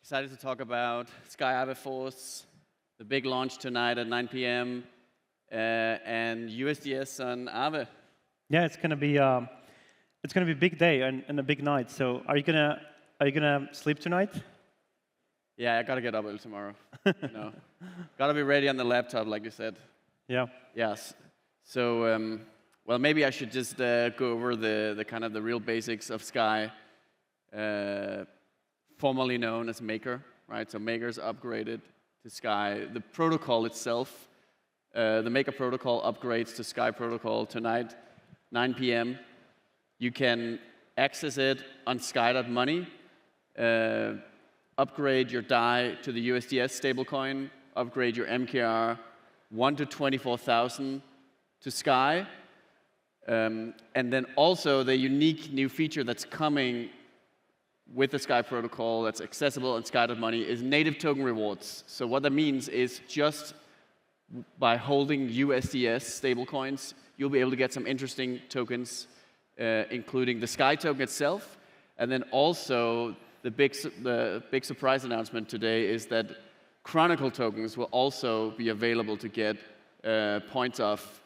Excited to talk about Sky Aave Force, the big launch tonight at 9 p.m. And USDS on Aave. Yeah, it's gonna be a big day and a big night. So are you gonna sleep tonight? Yeah, I gotta get up early tomorrow. Gotta be ready on the laptop, like you said. Yeah. Yes. So, well, maybe I should just go over the kind of the real basics of Sky, formerly known as Maker, right? So Maker's upgraded to Sky. The protocol itself, the Maker protocol upgrades to Sky protocol tonight, 9 p.m. You can access it on sky.money, upgrade your DAI to the USDS stablecoin, upgrade your MKR 1 to 24,000 to Sky. And then also the unique new feature that's coming with the Sky protocol that's accessible on sky.money is native token rewards. So what that means is just by holding USDS stablecoins, you'll be able to get some interesting tokens, including the Sky token itself. And then also the big surprise announcement today is that Chronicle tokens will also be available to get points off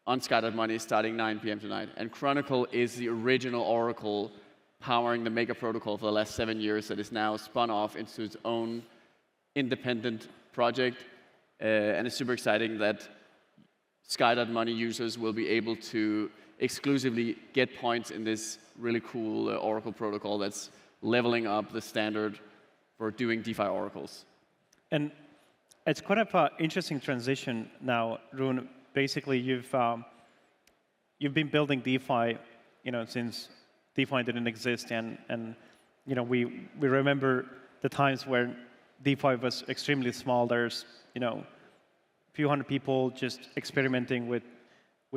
on Sky.money starting 9 p.m. tonight. And Chronicle is the original Oracle powering the Maker protocol for the last 7 years that is now spun off into its own independent project. And it's super exciting that Sky.money users will be able to exclusively get points in this really cool Oracle protocol that's leveling up the standard for doing DeFi oracles. And it's quite an interesting transition now, Rune. Basically, you've been building DeFi, since DeFi didn't exist, and we remember the times where DeFi was extremely small. There's a few hundred people just experimenting with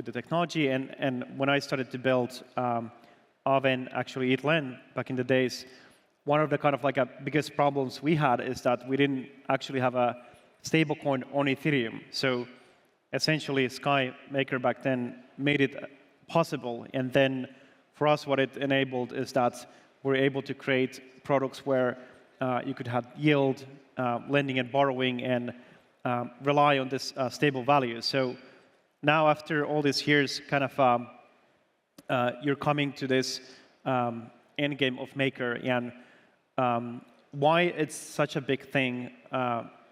the technology, and when I started to build Aave and actually ETHLend back in the days, one of the kind of biggest problems we had is that we didn't actually have a stablecoin on Ethereum. So essentially, Sky Maker back then made it possible. And then for us, what it enabled is that we're able to create products where you could have yield, lending and borrowing, and rely on this stable value. So now, after all these years, kind of you're coming to this end game of Maker, and why it's such a big thing,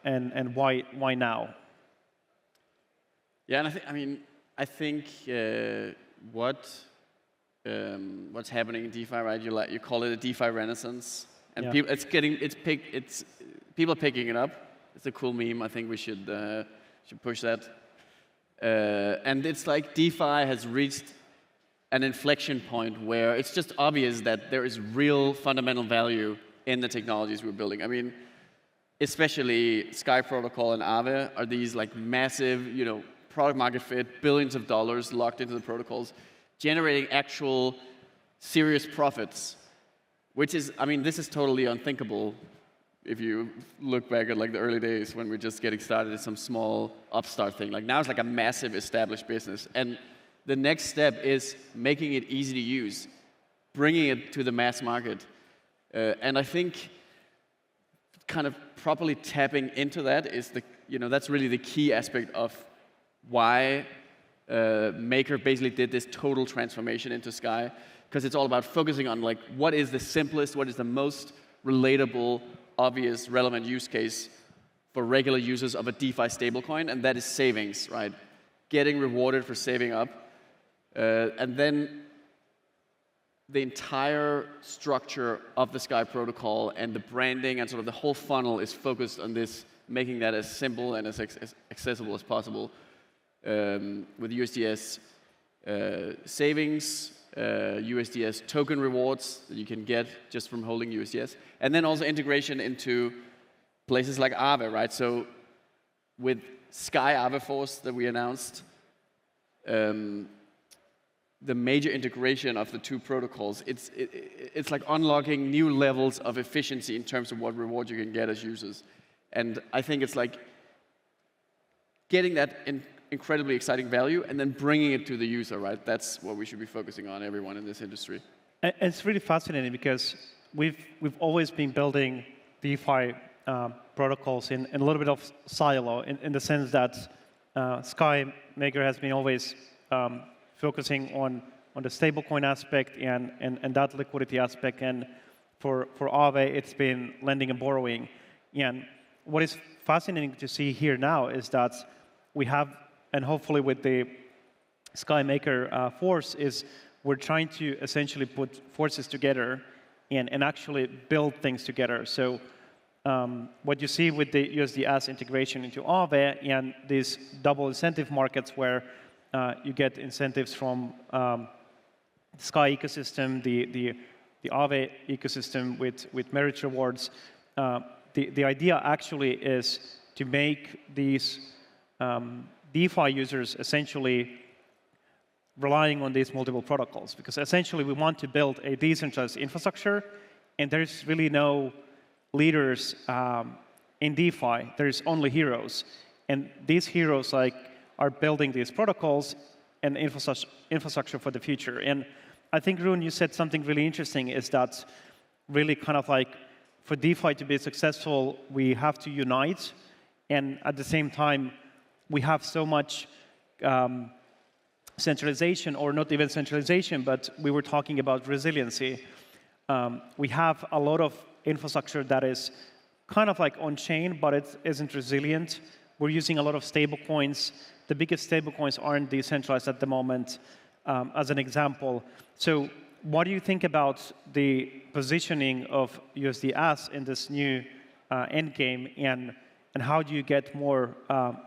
and why now? Yeah, and I think what's happening in DeFi, right? You call it a DeFi renaissance, and yeah. People are picking it up. It's a cool meme. I think we should push that. And it's like DeFi has reached an inflection point where it's just obvious that there is real fundamental value in the technologies we're building. I mean, especially Sky Protocol and Aave are these massive, product market fit, billions of dollars locked into the protocols, generating actual serious profits, which is, this is totally unthinkable if you look back at the early days when we're just getting started as some small upstart thing. Now it's a massive established business. And the next step is making it easy to use, bringing it to the mass market. And I think kind of properly tapping into that is that's really the key aspect of why Maker basically did this total transformation into Sky, because it's all about focusing on what is the simplest, what is the most relatable, obvious, relevant use case for regular users of a DeFi stablecoin, and that is savings, right? Getting rewarded for saving up. And then the entire structure of the Sky protocol and the branding and sort of the whole funnel is focused on this, making that as simple and as accessible as possible. With USDS savings, USDS token rewards that you can get just from holding USDS, and then also integration into places like Aave, right? So with Sky Aave Force that we announced, the major integration of the two protocols, it's like unlocking new levels of efficiency in terms of what reward you can get as users. And I think it's like getting that incredibly exciting value and then bringing it to the user, right? That's what we should be focusing on, everyone in this industry. And it's really fascinating because we've always been building DeFi protocols in a little bit of silo, in the sense that Sky Maker has been always focusing on the stablecoin aspect and that liquidity aspect, and for Aave, it's been lending and borrowing. And what is fascinating to see here now is that we have, and hopefully with the Sky Maker force, is we're trying to essentially put forces together and actually build things together. So what you see with the USDS integration into Aave and these double incentive markets where you get incentives from the Sky ecosystem, the Aave ecosystem with merit rewards, the idea actually is to make these DeFi users essentially relying on these multiple protocols, because essentially we want to build a decentralized infrastructure, and there's really no leaders in DeFi. There's only heroes, and these heroes are building these protocols and infrastructure for the future. And I think, Rune, you said something really interesting, is that really kind of like for DeFi to be successful, we have to unite, and at the same time, we have so much centralization, or not even centralization, but we were talking about resiliency. We have a lot of infrastructure that is kind of like on-chain, but it isn't resilient. We're using a lot of stable coins. The biggest stable coins aren't decentralized at the moment, as an example. So what do you think about the positioning of USDS in this new endgame, and how do you get more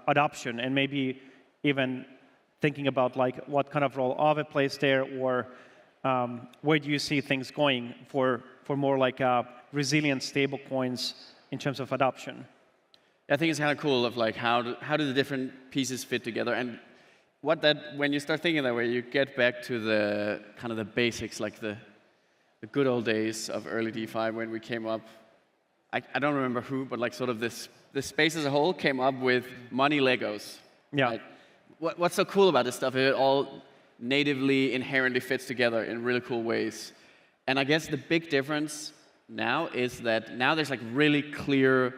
adoption, and maybe even thinking about like what kind of role Aave plays there, or where do you see things going for more like resilient stable coins in terms of adoption? I think it's kind of cool of like how do the different pieces fit together, and when you start thinking that way, you get back to the kind of the basics, like the good old days of early DeFi when we came up. I don't remember who, but like sort of this space as a whole came up with money Legos. Yeah. Right? What's so cool about this stuff is it all natively, inherently fits together in really cool ways. And I guess the big difference now is that now there's like really clear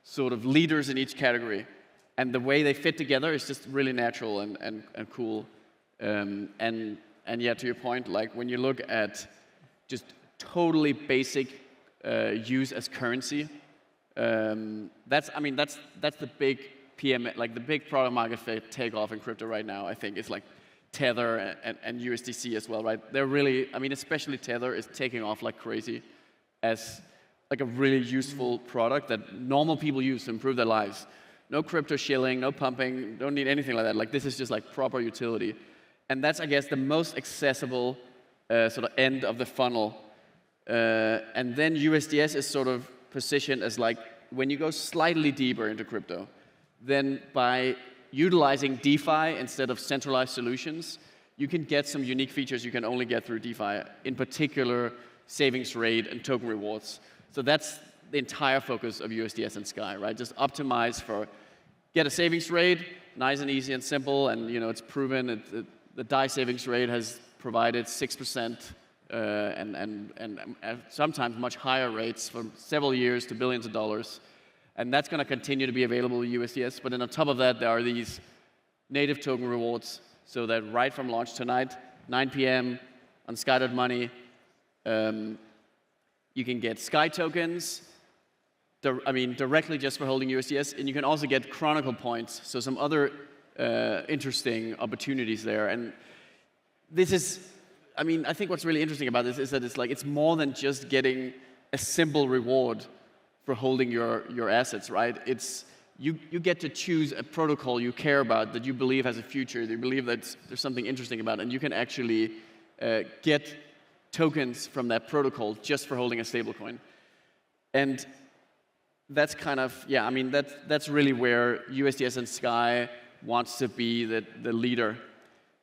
sort of leaders in each category. And the way they fit together is just really natural and cool. And yeah, to your point, like when you look at just totally basic use as currency, that's the big PM, like the big product market fit takeoff in crypto right now. I think is like Tether and USDC as well, right? They're really, especially Tether is taking off like crazy as like a really useful product that normal people use to improve their lives. No crypto shilling, no pumping, don't need anything like that. Like this is just like proper utility. And that's, I guess, the most accessible sort of end of the funnel. And then USDS is sort of positioned as like, when you go slightly deeper into crypto, then by utilizing DeFi instead of centralized solutions, you can get some unique features you can only get through DeFi, in particular savings rate and token rewards. So that's the entire focus of USDS and Sky, right? Just optimize for, get a savings rate, nice and easy and simple, and it's proven. The DAI savings rate has provided 6% and sometimes much higher rates for several years to billions of dollars. And that's going to continue to be available in USDS. But then on top of that, there are these native token rewards, so that right from launch tonight, 9 p.m. on Sky.money, you can get Sky tokens, directly just for holding USDS, and you can also get Chronicle points, so some other interesting opportunities there. And this is, I think what's really interesting about this is that it's more than just getting a simple reward for holding your assets, right? It's you get to choose a protocol you care about, that you believe has a future, that you believe that there's something interesting about, and you can actually get tokens from that protocol just for holding a stablecoin. And that's kind of, that's really where USDS and Sky wants to be the leader.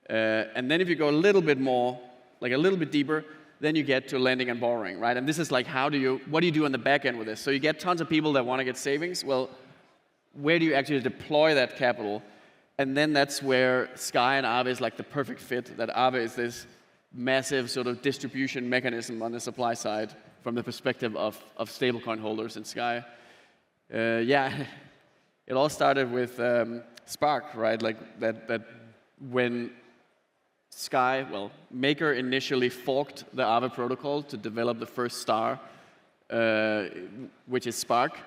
And then if you go a little bit more, like a little bit deeper, then you get to lending and borrowing, right? And this is like, what do you do on the back end with this? So you get tons of people that want to get savings. Well, where do you actually deploy that capital? And then that's where Sky and Aave is like the perfect fit, that Aave is this massive sort of distribution mechanism on the supply side from the perspective of stablecoin holders in Sky. Yeah, it all started with Spark, right? Like that when Sky, well, Maker initially forked the Aave protocol to develop the first star, which is Spark.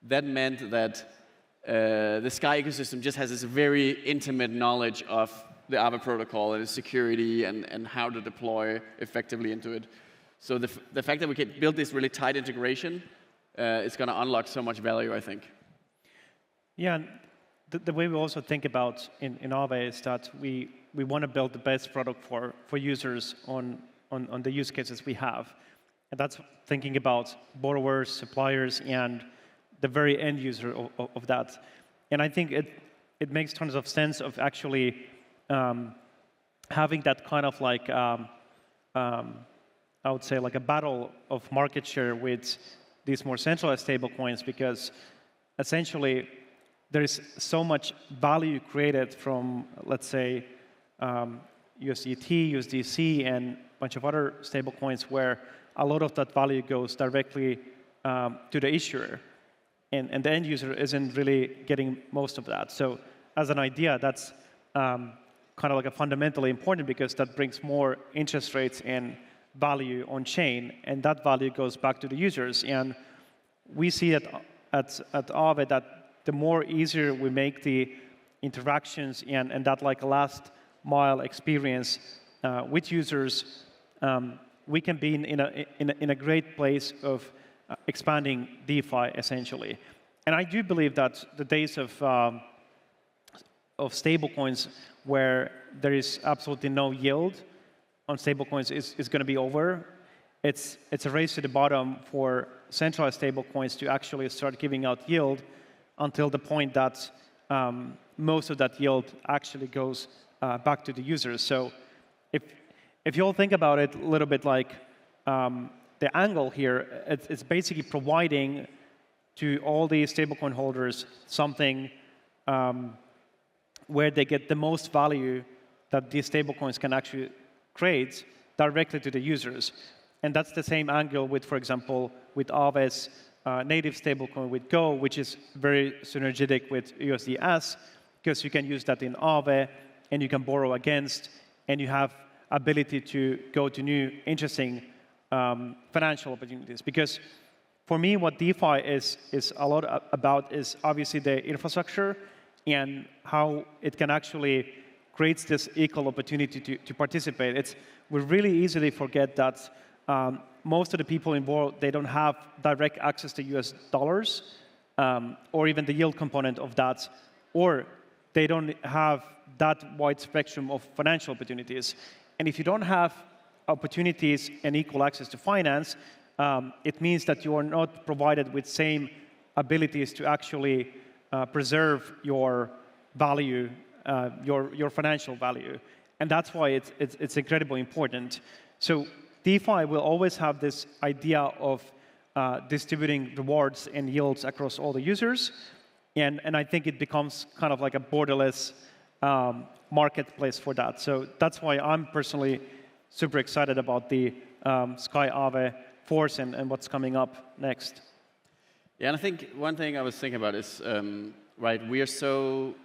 That meant that the Sky ecosystem just has this very intimate knowledge of the Aave protocol and its security and how to deploy effectively into it. So the fact that we can build this really tight integration is going to unlock so much value, I think. Yeah, and the way we also think about in Aave is that we want to build the best product for users on the use cases we have. And that's thinking about borrowers, suppliers, and the very end user of that. And I think it makes tons of sense of actually having that kind of like, I would say like a battle of market share with these more centralized stablecoins, because essentially there is so much value created from, let's say, USDT, USDC, and a bunch of other stablecoins where a lot of that value goes directly to the issuer. And the end user isn't really getting most of that. So as an idea, that's kind of like a fundamentally important, because that brings more interest rates and value on chain, and that value goes back to the users. And we see that at Aave that the more easier we make the interactions and that like last mile experience with users, we can be in a great place of expanding DeFi essentially. And I do believe that the days of stablecoins where there is absolutely no yield on stablecoins is going to be over. It's a race to the bottom for centralized stablecoins to actually start giving out yield until the point that most of that yield actually goes back to the users. So if you all think about it a little bit like the angle here, it's basically providing to all these stablecoin holders something where they get the most value that these stablecoins can actually create directly to the users. And that's the same angle with, for example, with Aave's native stablecoin with Go, which is very synergetic with USDS, because you can use that in Aave, and you can borrow against, and you have ability to go to new, interesting financial opportunities. Because for me, what DeFi is a lot about is obviously the infrastructure and how it can actually create this equal opportunity to participate. We really easily forget that most of the people involved, they don't have direct access to US dollars or even the yield component of that, or they don't have that wide spectrum of financial opportunities. And if you don't have opportunities and equal access to finance, it means that you are not provided with same abilities to actually preserve your value, your financial value. And that's why it's incredibly important. So DeFi will always have this idea of distributing rewards and yields across all the users. And I think it becomes kind of like a borderless marketplace for that. So that's why I'm personally super excited about the Sky Aave Force and what's coming up next. Yeah, and I think one thing I was thinking about is, right, we are so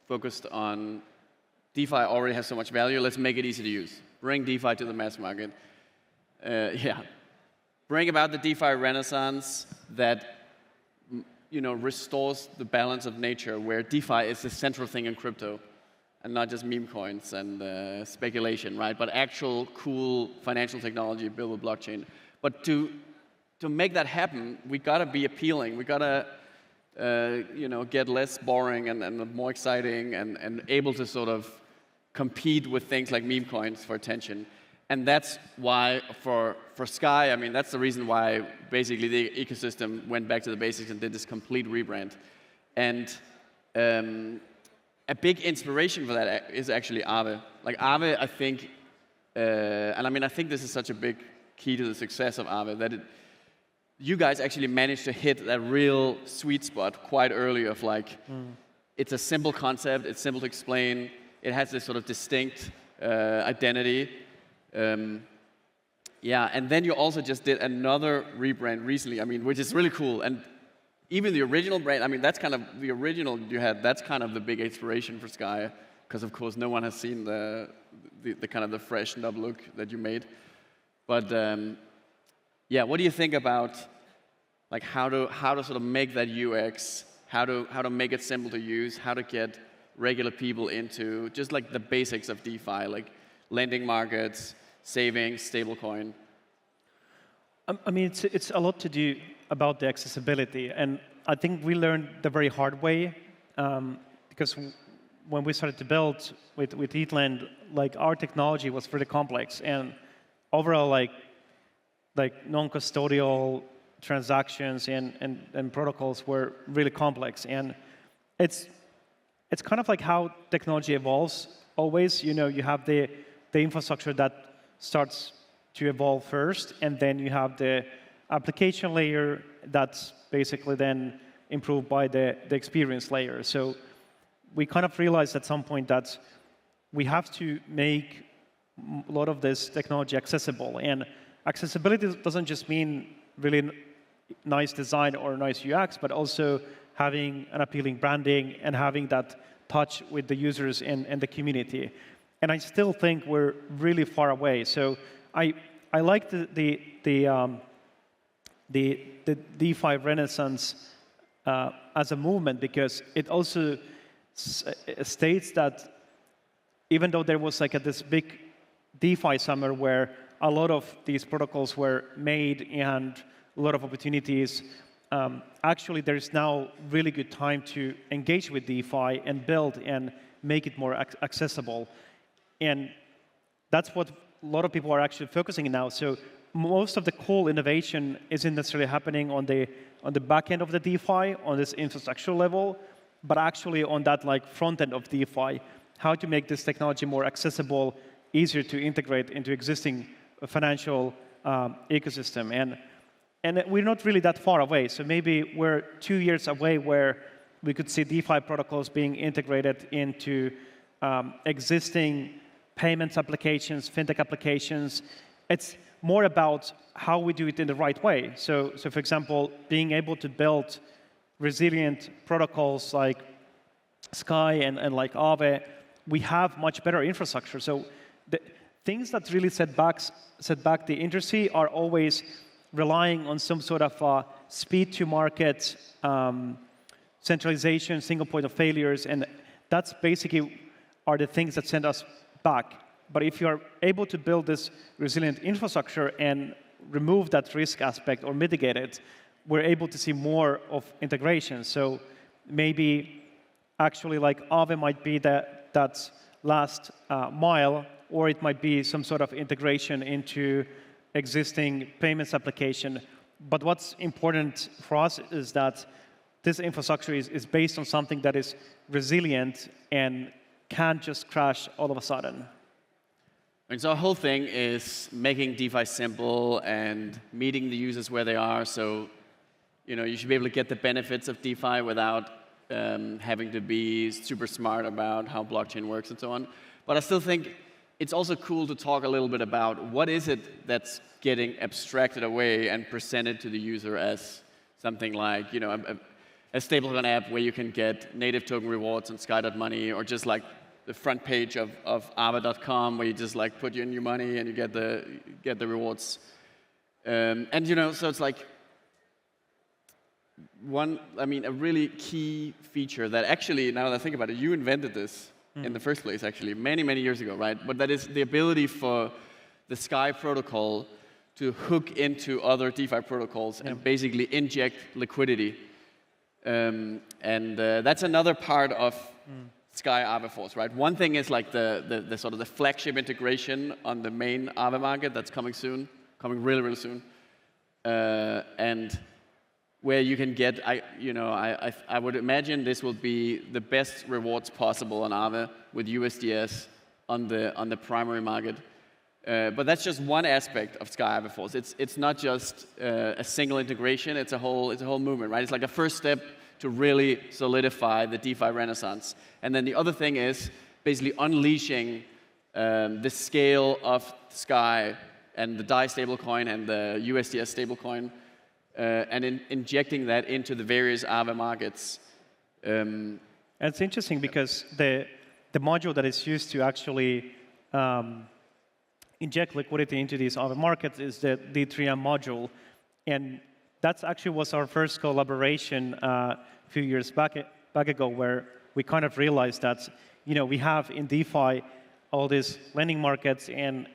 focused on DeFi already has so much value, let's make it easy to use. Bring DeFi to the mass market. Yeah, bring about the DeFi renaissance that restores the balance of nature, where DeFi is the central thing in crypto, and not just meme coins and speculation, right? But actual cool financial technology built with blockchain. But to make that happen, we gotta be appealing. We gotta get less boring and more exciting and able to sort of compete with things like meme coins for attention. And that's why for Sky, I mean, that's the reason why basically the ecosystem went back to the basics and did this complete rebrand. And a big inspiration for that is actually Aave. Like Aave, I think, and I mean, I think this is such a big key to the success of Aave, that you guys actually managed to hit that real sweet spot quite early of like, it's a simple concept, it's simple to explain, it has this sort of distinct identity. Yeah, and then you also just did another rebrand recently, I mean, which is really cool. And even the original brand, I mean, that's kind of the original you had. That's kind of the big inspiration for Sky, because of course no one has seen the kind of the freshened up look that you made. But yeah, what do you think about like how to sort of make that UX, how to make it simple to use, how to get regular people into just like the basics of DeFi, like lending markets, savings, stablecoin? I mean, it's a lot to do about the accessibility, and I think we learned the very hard way because when we started to build with Eatland, like our technology was really complex, and overall, like non-custodial transactions and protocols were really complex, and it's kind of like how technology evolves always. You know, you have the infrastructure that starts to evolve first, and then you have the application layer that's basically then improved by the experience layer. So we kind of realized at some point that we have to make a lot of this technology accessible. And accessibility doesn't just mean really nice design or nice UX, but also having an appealing branding and having that touch with the users and the community. And I still think we're really far away. So I like the DeFi renaissance as a movement, because it also states that even though there was like this big DeFi summer where a lot of these protocols were made and a lot of opportunities, actually there's now really good time to engage with DeFi and build and make it more accessible. And that's what a lot of people are actually focusing on now. So most of the cool innovation isn't necessarily happening on the back end of the DeFi, on this infrastructure level, but actually on that like front end of DeFi, how to make this technology more accessible, easier to integrate into existing financial ecosystem. And we're not really that far away. So maybe we're 2 years away where we could see DeFi protocols being integrated into existing payments applications, fintech applications. It's more about how we do it in the right way. So for example, being able to build resilient protocols like Sky and like Aave, we have much better infrastructure. So the things that really set back the industry are always relying on some sort of speed to market, centralization, single point of failures, and that's basically are the things that send us back. But if you are able to build this resilient infrastructure and remove that risk aspect or mitigate it, we're able to see more of integration. So maybe actually like Aave might be that last mile, or it might be some sort of integration into existing payments application. But what's important for us is that this infrastructure is based on something that is resilient and can't just crash all of a sudden. And so our whole thing is making DeFi simple and meeting the users where they are. So, you know, you should be able to get the benefits of DeFi without having to be super smart about how blockchain works and so on. But I still think it's also cool to talk a little bit about what is it that's getting abstracted away and presented to the user as something like, you know, a stablecoin app where you can get native token rewards on Sky.money, or just like the front page of Aave.com where you just like put in your money and you get the rewards. And you know, so it's like a really key feature that actually, now that I think about it, you invented this in the first place, actually, many, many years ago, right? But that is the ability for the Sky protocol to hook into other DeFi protocols and basically inject liquidity. That's another part of Sky Aave Force, right? One thing is like the sort of the flagship integration on the main Aave market that's coming soon, coming really, really soon. And where you can get, I would imagine this will be the best rewards possible on Aave with USDS on the primary market. But that's just one aspect of Sky Aave Force. It's not just a single integration. It's a whole movement, right? It's like a first step to really solidify the DeFi renaissance. And then the other thing is basically unleashing the scale of Sky and the DAI stablecoin and the USDS stablecoin, and injecting that into the various Aave markets. And it's interesting because the module that is used to actually inject liquidity into these Aave markets is the D3M module. And that's actually was our first collaboration a few years back ago, where we kind of realized that we have in DeFi all these lending markets and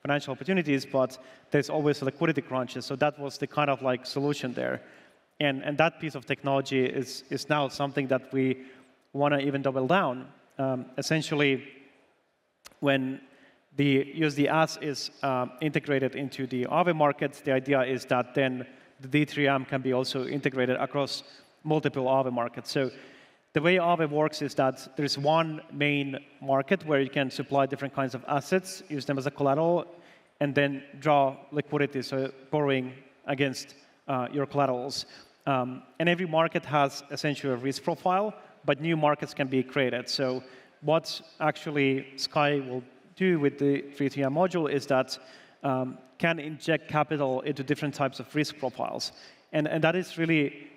financial opportunities, but there's always liquidity crunches. So that was the kind of like solution there. And that piece of technology is now something that we want to even double down. Essentially, when the USD is integrated into the Aave markets, the idea is that then the D3M can be also integrated across multiple Aave markets. So the way Aave works is that there's one main market where you can supply different kinds of assets, use them as a collateral, and then draw liquidity, so borrowing against your collaterals. And every market has essentially a risk profile, but new markets can be created. So what actually Sky will do with the 3TM module is that can inject capital into different types of risk profiles. And that is really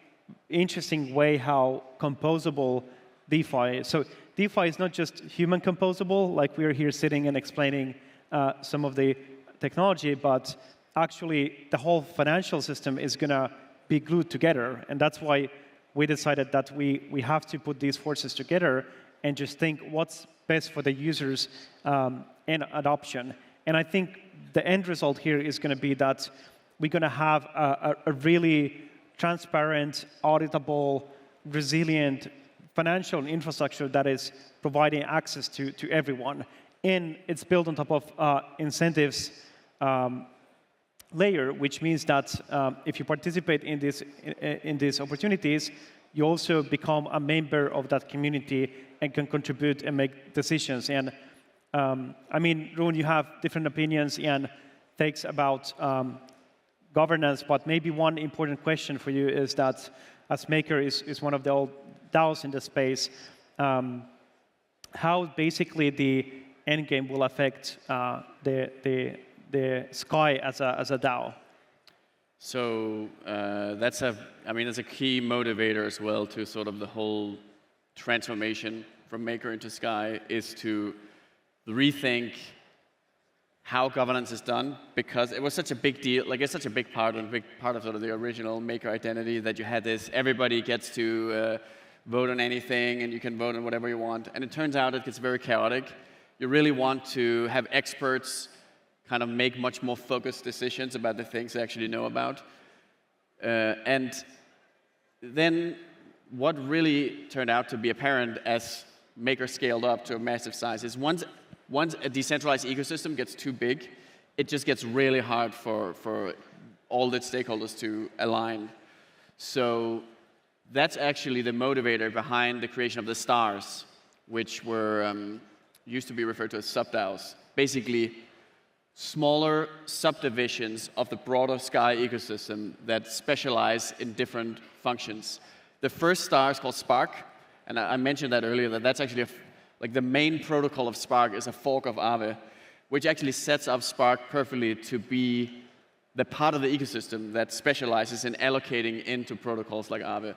interesting way how composable DeFi is. So DeFi is not just human composable, like we're here sitting and explaining some of the technology, but actually the whole financial system is going to be glued together. And that's why we decided that we have to put these forces together and just think what's best for the users and adoption. And I think the end result here is going to be that we're going to have a really transparent, auditable, resilient financial infrastructure that is providing access to everyone. And it's built on top of incentives layer, which means that if you participate in these opportunities, you also become a member of that community and can contribute and make decisions. And I mean, Rune, you have different opinions and takes about governance, but maybe one important question for you is that, as Maker is one of the old DAOs in the space, how basically the endgame will affect the Sky as a DAO? So that's a key motivator as well to sort of the whole transformation from Maker into Sky, is to rethink how governance is done, because it was such a big deal, like it's such a big part of sort of the original Maker identity, that you had this, everybody gets to vote on anything and you can vote on whatever you want. And it turns out it gets very chaotic. You really want to have experts kind of make much more focused decisions about the things they actually know about. And then what really turned out to be apparent as Maker scaled up to a massive size is once a decentralized ecosystem gets too big, it just gets really hard for all the stakeholders to align. So that's actually the motivator behind the creation of the stars, which were used to be referred to as sub-DAOs. Basically, smaller subdivisions of the broader Sky ecosystem that specialize in different functions. The first star is called Spark, and I mentioned that earlier, that's actually like the main protocol of Spark is a fork of Aave, which actually sets up Spark perfectly to be the part of the ecosystem that specializes in allocating into protocols like Aave.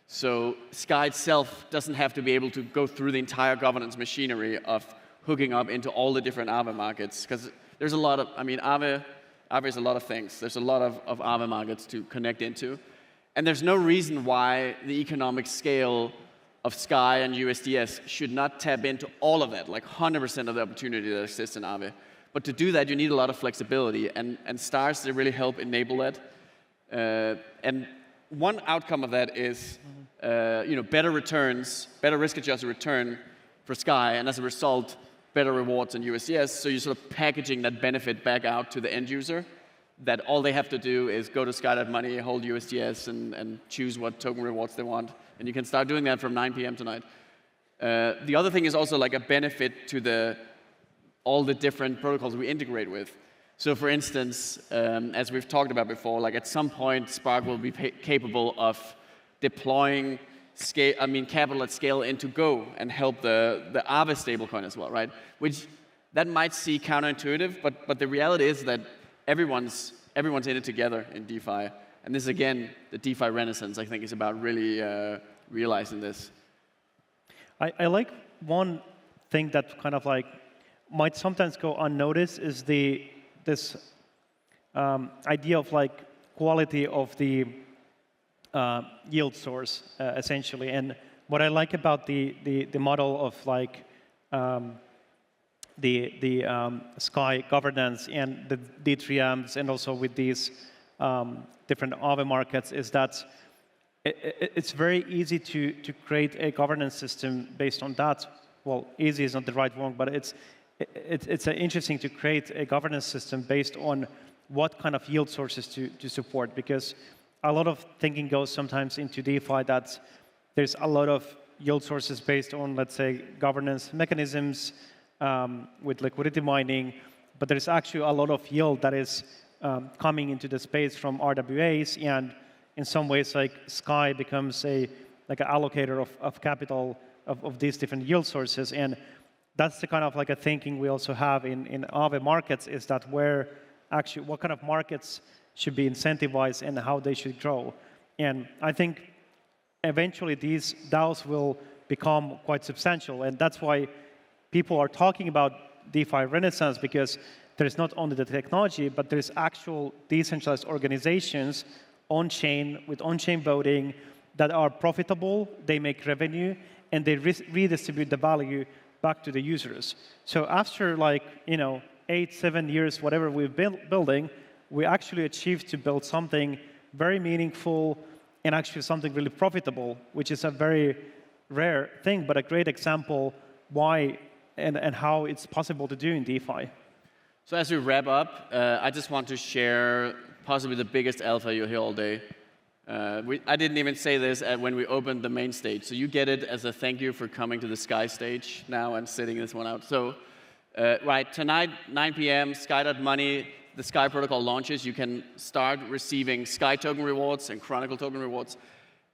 So Sky itself doesn't have to be able to go through the entire governance machinery of hooking up into all the different Aave markets, because there's a lot of, Aave is a lot of things. There's a lot of Aave markets to connect into. And there's no reason why the economic scale of Sky and USDS should not tap into all of that, like 100% of the opportunity that exists in Aave. But to do that, you need a lot of flexibility, and stars, they really help enable that. And one outcome of that is better returns, better risk-adjusted return for Sky, and as a result, better rewards in USDS. So you're sort of packaging that benefit back out to the end user, that all they have to do is go to Sky.money, hold USDS, and choose what token rewards they want. And you can start doing that from 9 p.m. tonight. The other thing is also like a benefit to all the different protocols we integrate with. So for instance, as we've talked about before, like at some point, Spark will be capable of deploying capital at scale into Go and help the Aave stablecoin as well, right? Which that might seem counterintuitive, but the reality is that everyone's in it together in DeFi. And this, again, the DeFi renaissance, I think, is about really realizing this. I like one thing that kind of like might sometimes go unnoticed is this idea of like quality of the yield source, essentially. And what I like about the model of like the Sky governance and the D3Ms, and also with these different Aave markets, is that it's very easy to create a governance system based on that. Well, easy is not the right word, but it's interesting to create a governance system based on what kind of yield sources to support, because a lot of thinking goes sometimes into DeFi that there's a lot of yield sources based on, let's say, governance mechanisms with liquidity mining, but there's actually a lot of yield that is coming into the space from RWAs, and in some ways, like Sky becomes like an allocator of capital of these different yield sources, and that's the kind of like a thinking we also have in Aave markets, is that where actually what kind of markets should be incentivized and how they should grow. And I think eventually these DAOs will become quite substantial, and that's why people are talking about DeFi renaissance, because there's not only the technology, but there's actual decentralized organizations on-chain with on-chain voting that are profitable, they make revenue, and they redistribute the value back to the users. So after 8, 7 years, whatever we've been building, we actually achieved to build something very meaningful and actually something really profitable, which is a very rare thing, but a great example why and how it's possible to do in DeFi. So as we wrap up, I just want to share possibly the biggest alpha you'll hear all day. I didn't even say this when we opened the main stage, so you get it as a thank you for coming to the Sky stage now and sitting this one out. So, right, tonight, 9 p.m., Sky.money, the Sky protocol launches. You can start receiving Sky token rewards and Chronicle token rewards.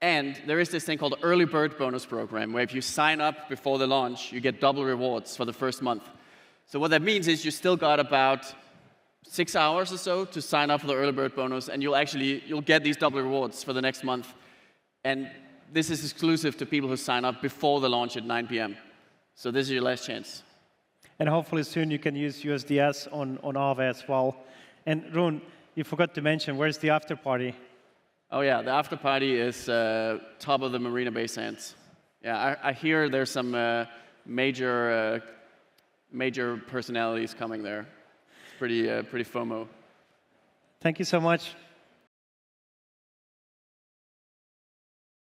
And there is this thing called the Early Bird Bonus Program, where if you sign up before the launch, you get double rewards for the first month. So what that means is you still got about 6 hours or so to sign up for the early bird bonus, and you'll get these double rewards for the next month. And this is exclusive to people who sign up before the launch at 9 p.m. So this is your last chance. And hopefully soon you can use USDS on Aave as well. And Rune, you forgot to mention, where's the after party? Oh yeah, the after party is top of the Marina Bay Sands. Yeah, I hear there's some major personalities coming there. Pretty FOMO. Thank you so much.